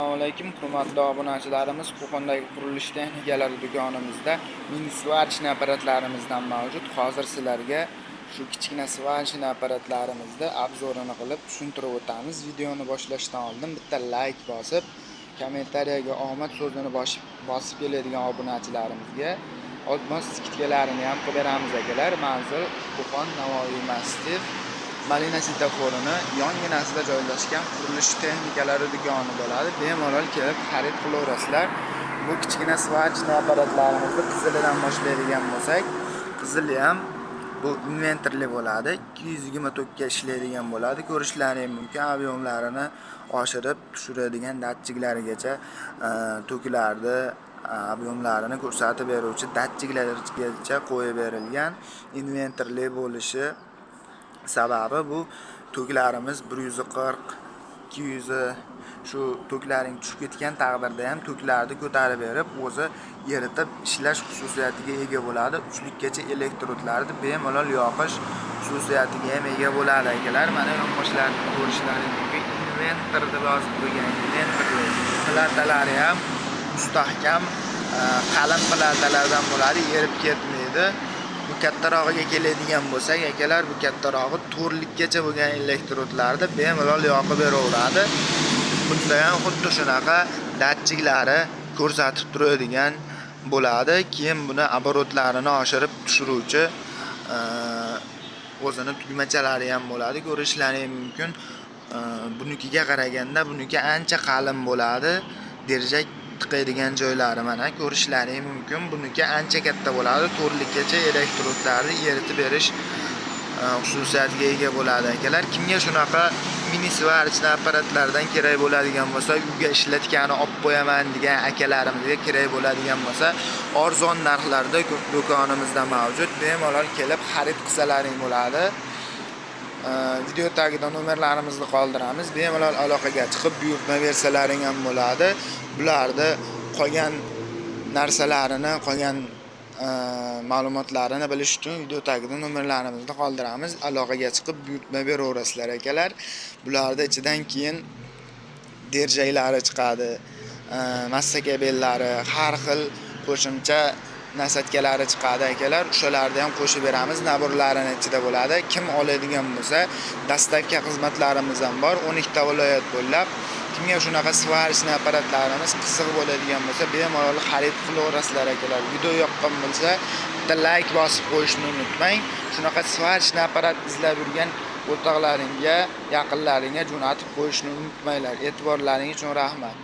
Assalomu alaykum, hurmatli obunachilarimiz. Qo'qondagi qurilish texnikalari do'konimizda mini svarchniy apparatlarimizdan mavjud. Hozir sizlarga shu kichkina svarchniy apparatlarimizni obzorini qilib tushuntirib o'tamiz. Videoni boshlashdan oldin bitta like bosib, kommentariyaga omad so'zini bosib keladigan obunachilarimizga o'tmas skidkalarini ham qilib beramiz akalar. Manzil Qo'qon Navoiy Massив Malina svetoforini yonginasida joylashgan qurilish texnikalari do'koni bo'ladi. Bemalol kelib xarid qilaverasizlar. Bu kichkina svarchniy apparatlarimizni qizilidan boshlaydigan bo'lsak, qizili ham bu inventorli bo'ladi. 220 ga ishlaydigan bo'ladi. Ko'rishlaringiz mumkin, ob'yomlarini oshirib tushiradigan datchiklarigacha toklarni ob'yomlarini ko'rsatib beruvchi datchiklargacha qo'yib berilgan. Inventorli bo'lishi sababi bu toklarimiz 140 200 shu toklaring tushib ketgan taqdirda ham toklarni ko'tarib berib, o'zi eritib ishlash xususiyatiga ega bo'ladi. Uchlikkacha elektrodlarni bemalol yoqish xususiyatiga ham ega bo'ladi akalar. Mana yonboshlarni ko'rishlaringiz mumkin. Inventor deb yozib qo'ygan. Inventorli platalari ham mustahkam, qalin platalardan bo'ladi, erib ketmaydi. Bu kattarog'iga keladigan bo'lsak, akalar, bu kattarog'i 4 likgacha bo'lgan elektrodlarni bemalol yoqib beraveradi. Bunda ham xuddi shunaqa datchiklari ko'rsatib turadigan bo'ladi. Keyin buni oborotlarini oshirib tushiruvchi o'zini tugmachalari ham bo'ladi. Ko'rishlaringiz mumkin. Bunikiga qaraganda buniki ancha qalin bo'ladi. Derjak tiqadigan joylari mana ko'rishlaringiz mumkin. Buniki ancha katta bo'ladi. 4 likgacha elektrodlarni eritib berish xususiyatiga ega bo'ladi akalar. Kimga shunaqa mini svarchniy apparatlardan kerak bo'ladigan bo'lsa, uyga ishlatgani olib qo'yaman degan akalarimizga kerak bo'ladigan bo'lsa, arzon narxlarda do'konimizda mavjud. Bemalol kelib xarid qilsalaring bo'ladi. Video tagida nomerlarimizni qoldiramiz. Bemalol aloqaga chiqib buyurtma bersalaring ham bo'ladi. Bularni qolgan narsalarini, qolgan ma'lumotlarini bilish uchun video tagida nomerlarimizni qoldiramiz. Aloqaga chiqib buyurtma beraverasizlar akalar. Bularda ichidan keyin derjaklari chiqadi, massa kabellari, har xil qo'shimcha nasatkalari chiqadi akalar. O'shalarni ham qo'shib beramiz. Naborlarining ichida bo'ladi. Kim oladigan bo'lsa, dastavka xizmatlarimiz ham bor. 12 ta viloyat bo'ylab. Kimga shunaqa svarchniy apparatlarimiz qiziq bo'ladigan bo'lsa, bemalol xarid qilaverasizlar akalar. Video yoqqan bo'lsa, bitta like bosib qo'yishni unutmang. Shunaqa svarchniy apparat izlab yurgan o'rtoqlaringga, yaqinlaringga jo'natib qo'yishni unutmanglar. E'tiborlaringiz uchun rahmat.